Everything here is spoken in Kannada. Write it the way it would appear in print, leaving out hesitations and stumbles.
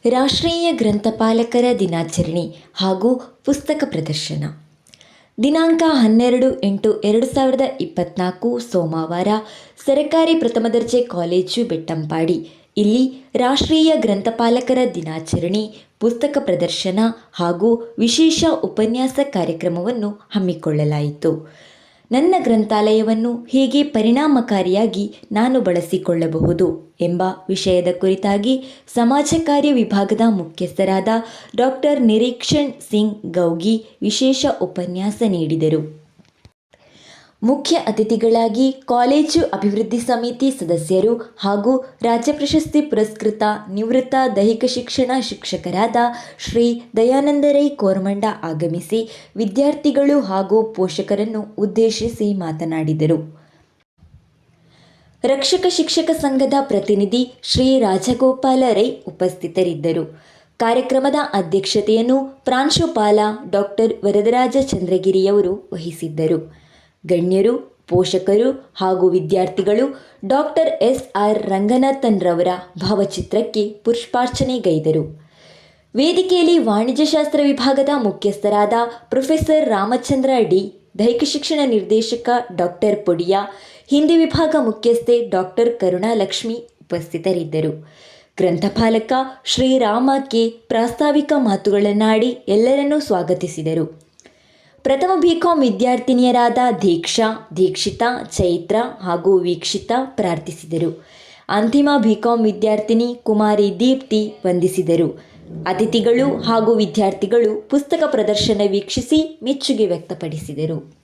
ರಾಷ್ಟ್ರೀಯ ಗ್ರಂಥಪಾಲಕರ ದಿನಾಚರಣೆ ಹಾಗೂ ಪುಸ್ತಕ ಪ್ರದರ್ಶನ ದಿನಾಂಕ 12/8/2024 ಸೋಮವಾರ ಸರಕಾರಿ ಪ್ರಥಮ ದರ್ಜೆ ಕಾಲೇಜು ಬೆಟ್ಟಂಪಾಡಿ ಇಲ್ಲಿ ರಾಷ್ಟ್ರೀಯ ಗ್ರಂಥಪಾಲಕರ ದಿನಾಚರಣೆ, ಪುಸ್ತಕ ಪ್ರದರ್ಶನ ಹಾಗೂ ವಿಶೇಷ ಉಪನ್ಯಾಸ ಕಾರ್ಯಕ್ರಮವನ್ನು ಹಮ್ಮಿಕೊಳ್ಳಲಾಯಿತು. ನನ್ನ ಗ್ರಂಥಾಲಯವನ್ನು ಹೇಗೆ ಪರಿಣಾಮಕಾರಿಯಾಗಿ ನಾನು ಬಳಸಿಕೊಳ್ಳಬಹುದು ಎಂಬ ವಿಷಯದ ಕುರಿತಾಗಿ ಸಮಾಜ ಕಾರ್ಯ ವಿಭಾಗದ ಮುಖ್ಯಸ್ಥರಾದ ಡಾಕ್ಟರ್ ನಿರೀಕ್ಷಣ್ ಸಿಂಗ್ ಗೌಗಿ ವಿಶೇಷ ಉಪನ್ಯಾಸ ನೀಡಿದರು. ಮುಖ್ಯ ಅತಿಥಿಗಳಾಗಿ ಕಾಲೇಜು ಅಭಿವೃದ್ಧಿ ಸಮಿತಿ ಸದಸ್ಯರು ಹಾಗೂ ರಾಜ್ಯ ಪ್ರಶಸ್ತಿ ಪುರಸ್ಕೃತ ನಿವೃತ್ತ ದೈಹಿಕ ಶಿಕ್ಷಣ ಶಿಕ್ಷಕರಾದ ಶ್ರೀ ದಯಾನಂದ ರೈ ಕೋರಮಂಡ ಆಗಮಿಸಿ ವಿದ್ಯಾರ್ಥಿಗಳು ಹಾಗೂ ಪೋಷಕರನ್ನು ಉದ್ದೇಶಿಸಿ ಮಾತನಾಡಿದರು. ರಕ್ಷಕ ಶಿಕ್ಷಕ ಸಂಘದ ಪ್ರತಿನಿಧಿ ಶ್ರೀ ರಾಜಗೋಪಾಲ ರೈ ಉಪಸ್ಥಿತರಿದ್ದರು. ಕಾರ್ಯಕ್ರಮದ ಅಧ್ಯಕ್ಷತೆಯನ್ನು ಪ್ರಾಂಶುಪಾಲ ಡಾಕ್ಟರ್ ವರದರಾಜ ಚಂದ್ರಗಿರಿಯವರು ವಹಿಸಿದ್ದರು. ಗಣ್ಯರು, ಪೋಷಕರು ಹಾಗೂ ವಿದ್ಯಾರ್ಥಿಗಳು ಡಾಕ್ಟರ್ ಎಸ್.ಆರ್. ರಂಗನಾಥನ್ ರವರ ಭಾವಚಿತ್ರಕ್ಕೆ ಪುಷ್ಪಾರ್ಚನೆಗೈದರು. ವೇದಿಕೆಯಲ್ಲಿ ವಾಣಿಜ್ಯಶಾಸ್ತ್ರ ವಿಭಾಗದ ಮುಖ್ಯಸ್ಥರಾದ ಪ್ರೊಫೆಸರ್ ರಾಮಚಂದ್ರ ಡಿ, ದೈಹಿಕ ಶಿಕ್ಷಣ ನಿರ್ದೇಶಕ ಡಾಕ್ಟರ್ ಪೊಡಿಯಾ, ಹಿಂದಿ ವಿಭಾಗ ಮುಖ್ಯಸ್ಥೆ ಡಾಕ್ಟರ್ ಕರುಣಾಲಕ್ಷ್ಮಿ ಉಪಸ್ಥಿತರಿದ್ದರು. ಗ್ರಂಥಪಾಲಕ ಶ್ರೀರಾಮ ಕೆ ಪ್ರಾಸ್ತಾವಿಕ ಮಾತುಗಳನ್ನಾಡಿ ಎಲ್ಲರನ್ನೂ ಸ್ವಾಗತಿಸಿದರು. ಪ್ರಥಮ ಬಿಕಾಂ ವಿದ್ಯಾರ್ಥಿನಿಯರಾದ ದೀಕ್ಷಾ, ದೀಕ್ಷಿತಾ, ಚೈತ್ರ ಹಾಗೂ ವೀಕ್ಷಿತಾ ಪ್ರಾರ್ಥಿಸಿದರು. ಅಂತಿಮ ಬಿಕಾಂ ವಿದ್ಯಾರ್ಥಿನಿ ಕುಮಾರಿ ದೀಪ್ತಿ ವಂದಿಸಿದರು. ಅತಿಥಿಗಳು ಹಾಗೂ ವಿದ್ಯಾರ್ಥಿಗಳು ಪುಸ್ತಕ ಪ್ರದರ್ಶನ ವೀಕ್ಷಿಸಿ ಮೆಚ್ಚುಗೆ ವ್ಯಕ್ತಪಡಿಸಿದರು.